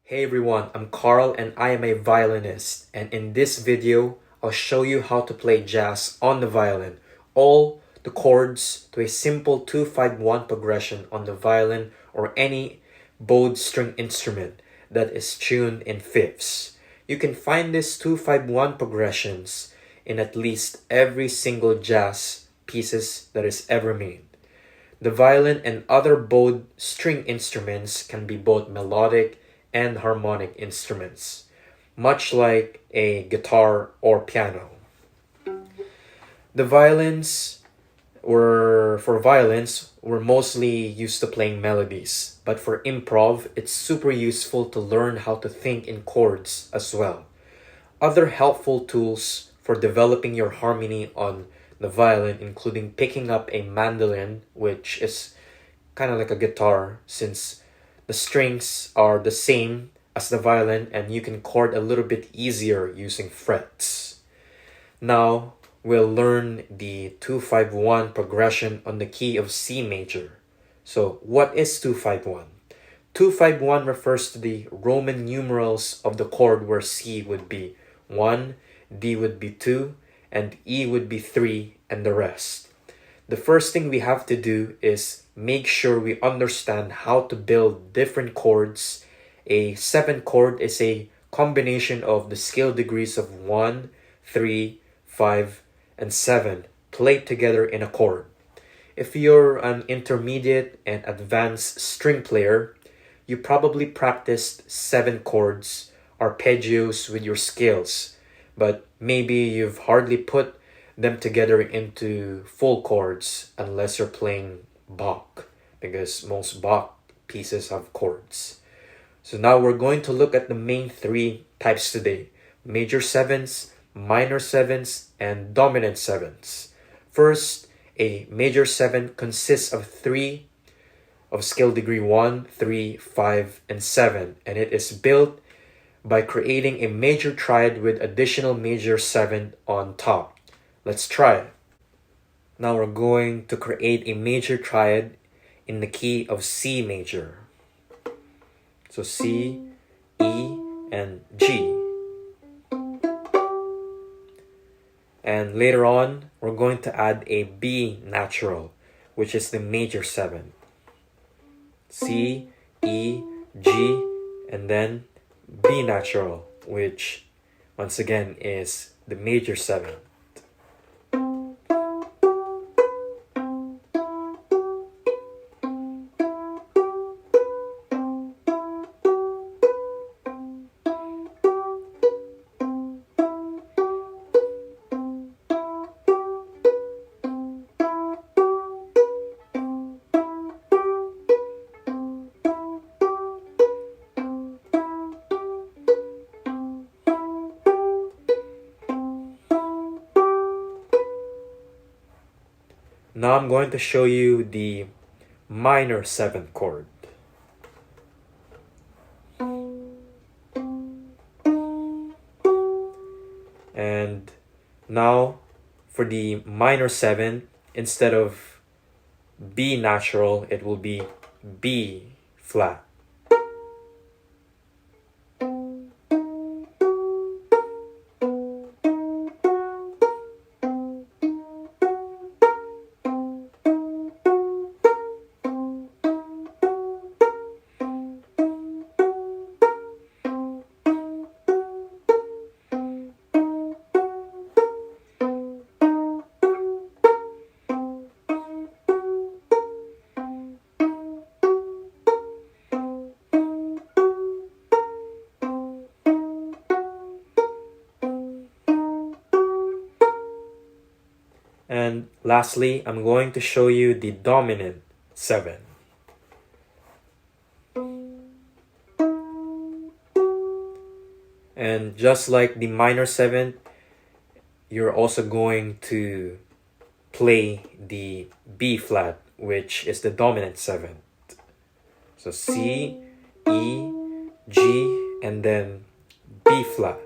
Hey everyone, I'm Carl and I am a violinist, and in this video I'll show you how to play jazz on the violin, all the chords to a simple 2-5-1 progression on the violin or any bowed string instrument that is tuned in fifths. You can find these 2-5-1 progressions in at least every single jazz pieces that is ever made. The violin and other bowed string instruments can be both melodic and harmonic instruments, much like a guitar or piano. The violins for violins, we're mostly used to playing melodies, but for improv, it's super useful to learn how to think in chords as well. Other helpful tools for developing your harmony on the violin, including picking up a mandolin, which is kind of like a guitar, since the strings are the same as the violin and you can chord a little bit easier using frets. Now we'll learn the 2-5-1 progression on the key of C major. So what is 2-5-1? 2-5-1 refers to the Roman numerals of the chord, where C would be 1, D would be 2, and E would be 3, and the rest. The first thing we have to do is make sure we understand how to build different chords. A 7 chord is a combination of the scale degrees of 1, 3, 5, and 7 played together in a chord. If you're an intermediate and advanced string player, you probably practiced 7 chords, arpeggios with your scales, but maybe you've hardly put them together into full chords unless you're playing Bach, because most Bach pieces have chords. So now we're going to look at the main 3 types today: major 7s, minor 7s, and dominant 7s. First, a major 7 consists of 3 of scale degree 1, 3, 5, and 7, and it is built by creating a major triad with additional major 7 on top. Let's try it. Now we're going to create a major triad in the key of C major. So C, E, and G. And later on, we're going to add a B natural, which is the major 7. C, E, G, and then B natural, which once again is the major 7. Now I'm going to show you the minor 7th chord. And now for the minor 7, instead of B natural, it will be B flat. And lastly, I'm going to show you the dominant 7. And just like the minor 7, you're also going to play the B flat, which is the dominant 7th. So C, E, G, and then B flat.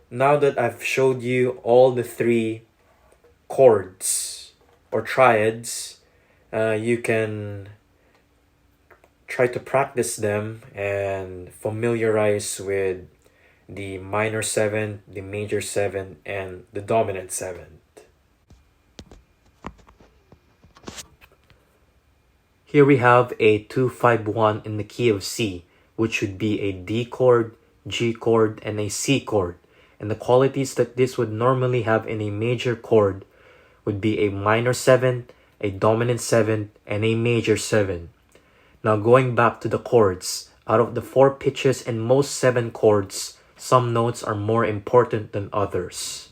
Now that I've showed you all the three chords or triads, you can try to practice them and familiarize with the minor seventh, the major seventh, and the dominant seventh. Here we have a 2-5-1 in the key of C, which would be a D chord, G chord, and a C chord. And the qualities that this would normally have in a major chord would be a minor 7th, a dominant 7th, and a major 7. Now going back to the chords, out of the 4 pitches and most 7 chords, some notes are more important than others.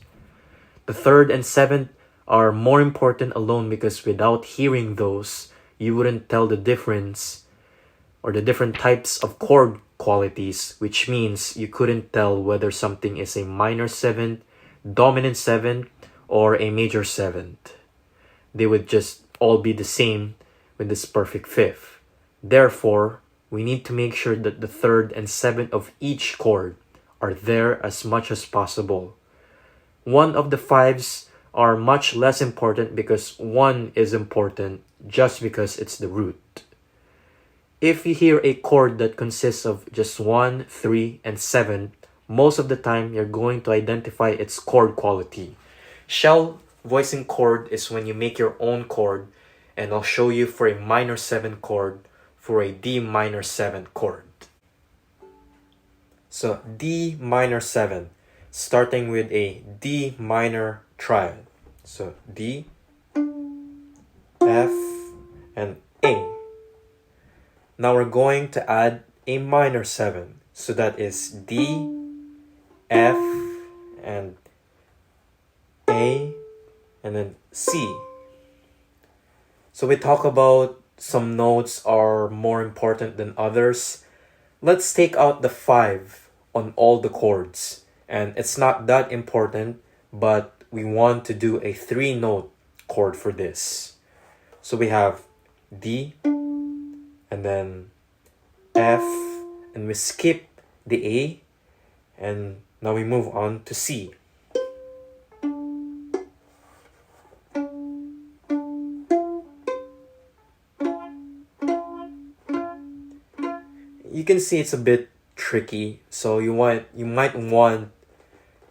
The 3rd and 7th are more important alone because without hearing those, you wouldn't tell the difference or the different types of chord qualities, which means you couldn't tell whether something is a minor 7th, dominant 7th, or a major 7th. They would just all be the same with this perfect fifth. Therefore, we need to make sure that the 3rd and 7th of each chord are there as much as possible. One of the 5s are much less important because 1 is important just because it's the root. If you hear a chord that consists of just 1, 3, and 7, most of the time you're going to identify its chord quality. Shell voicing chord is when you make your own chord, and I'll show you for a minor 7 chord for a D minor 7 chord. So D minor 7, starting with a D minor triad. So D, F, and A. Now we're going to add a minor 7. So that is D, F, and A, and then C. So we talk about some notes are more important than others. Let's take out the 5 on all the chords. And it's not that important, but we want to do a 3-note chord for this. So we have D, and then F, and we skip the A, and now we move on to C. You can see it's a bit tricky, so you might want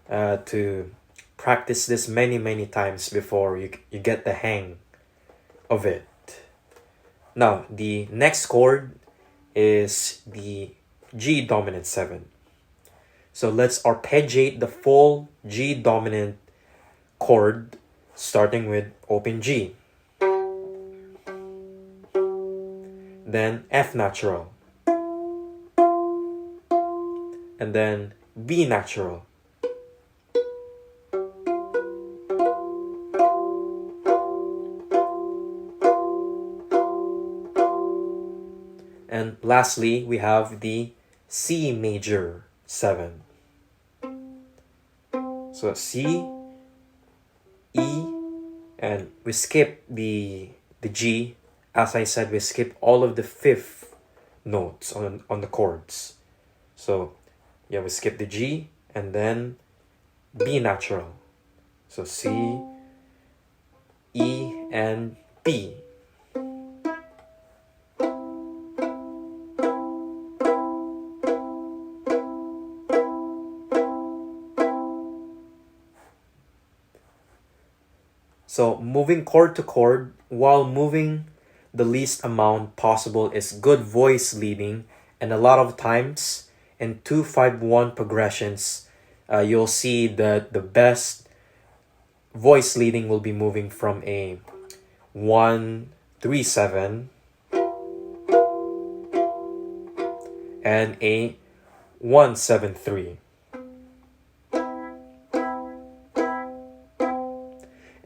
to practice this many times before you get the hang of it. Now, the next chord is the G dominant 7. So let's arpeggiate the full G dominant chord starting with open G. Then F natural. And then B natural. And lastly, we have the C major 7. So C, E, and we skip the G. As I said, we skip all of the 5th notes on the chords. So yeah, we skip the G and then B natural. So C, E, and B. So moving chord to chord while moving the least amount possible is good voice leading, and a lot of times in 2-5-1 progressions, you'll see that the best voice leading will be moving from a 1-3-7 and a 1-7-3.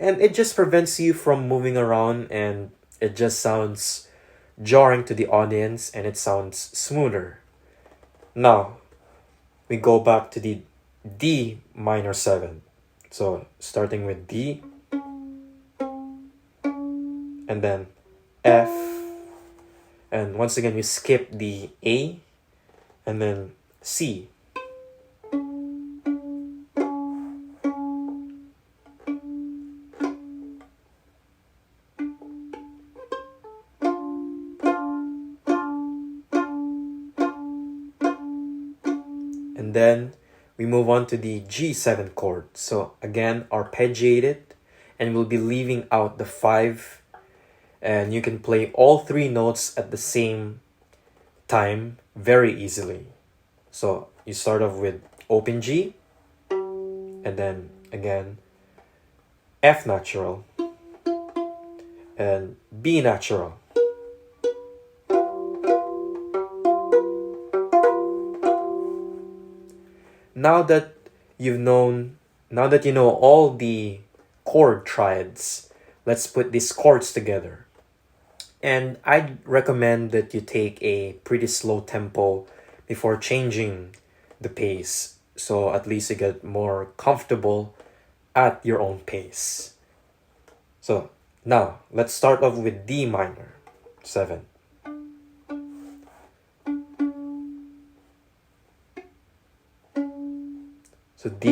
And it just prevents you from moving around, and it just sounds jarring to the audience, and it sounds smoother. Now, we go back to the D minor 7. So, starting with D, and then F, and once again we skip the A, and then C. And then we move on to the G7 chord. So again, arpeggiate it, and we'll be leaving out the 5, and you can play all 3 notes at the same time very easily. So you start off with open G, and then again F natural and B natural. Now that you know all the chord triads, let's put these chords together. And I'd recommend that you take a pretty slow tempo before changing the pace, so at least you get more comfortable at your own pace. So now let's start off with D minor 7. So D,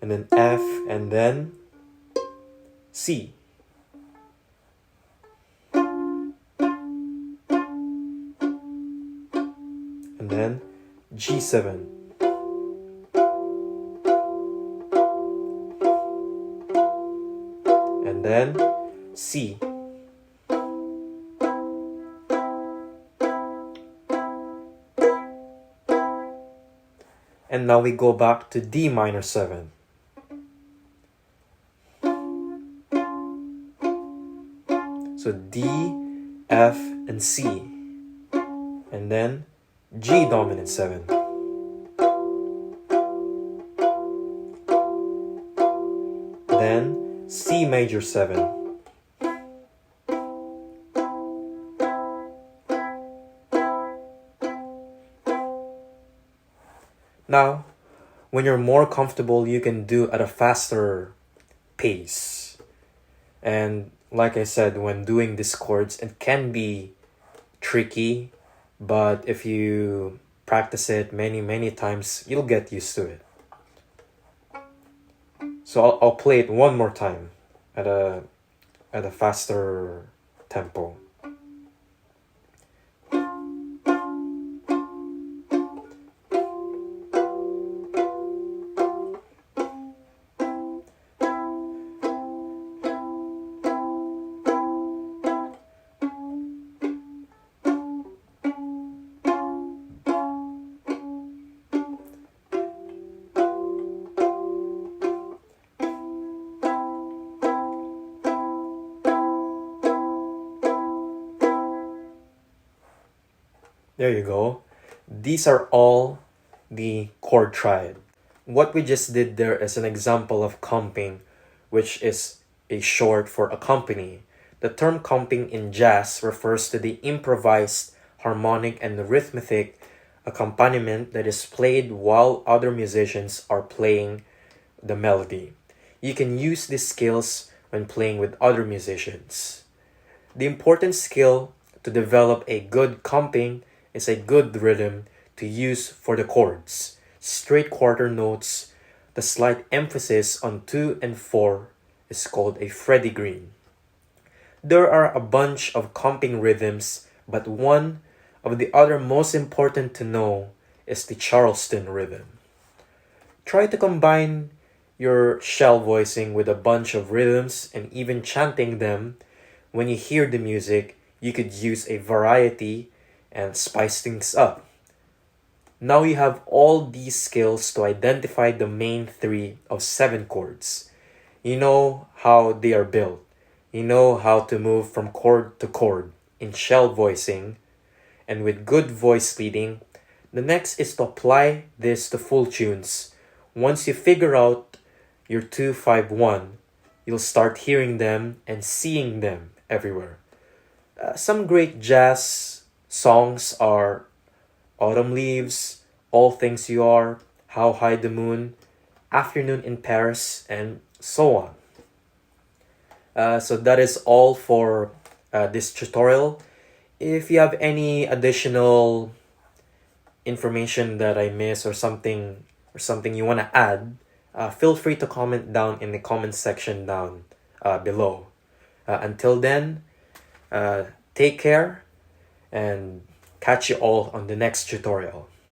and then F, and then C. And then G7. And then C. And now we go back to D minor 7. So D, F, and C. And then G dominant 7. Then C major 7. Now, when you're more comfortable, you can do at a faster pace. And like I said, when doing these chords, it can be tricky, but if you practice it many times, you'll get used to it. So I'll play it one more time at a faster tempo. There you go. These are all the chord triad. What we just did there is an example of comping, which is a short for accompany. The term comping in jazz refers to the improvised harmonic and rhythmic accompaniment that is played while other musicians are playing the melody. You can use these skills when playing with other musicians. The important skill to develop a good comping is a good rhythm to use for the chords. Straight quarter notes, the slight emphasis on 2 and 4 is called a Freddie Green. There are a bunch of comping rhythms, but one of the other most important to know is the Charleston rhythm. Try to combine your shell voicing with a bunch of rhythms and even chanting them. When you hear the music, you could use a variety and spice things up. Now you have all these skills to identify the main 3 of 7 chords. You know how they are built. You know how to move from chord to chord in shell voicing and with good voice leading. The next is to apply this to full tunes. Once you figure out your 2-5-1, you'll start hearing them and seeing them everywhere. Some great jazz songs are Autumn Leaves, All Things You Are, How High the Moon, Afternoon in Paris, and so on. So that is all for this tutorial. If you have any additional information that I missed or something you want to add, feel free to comment down in the comment section down below. Until then, take care and catch you all on the next tutorial.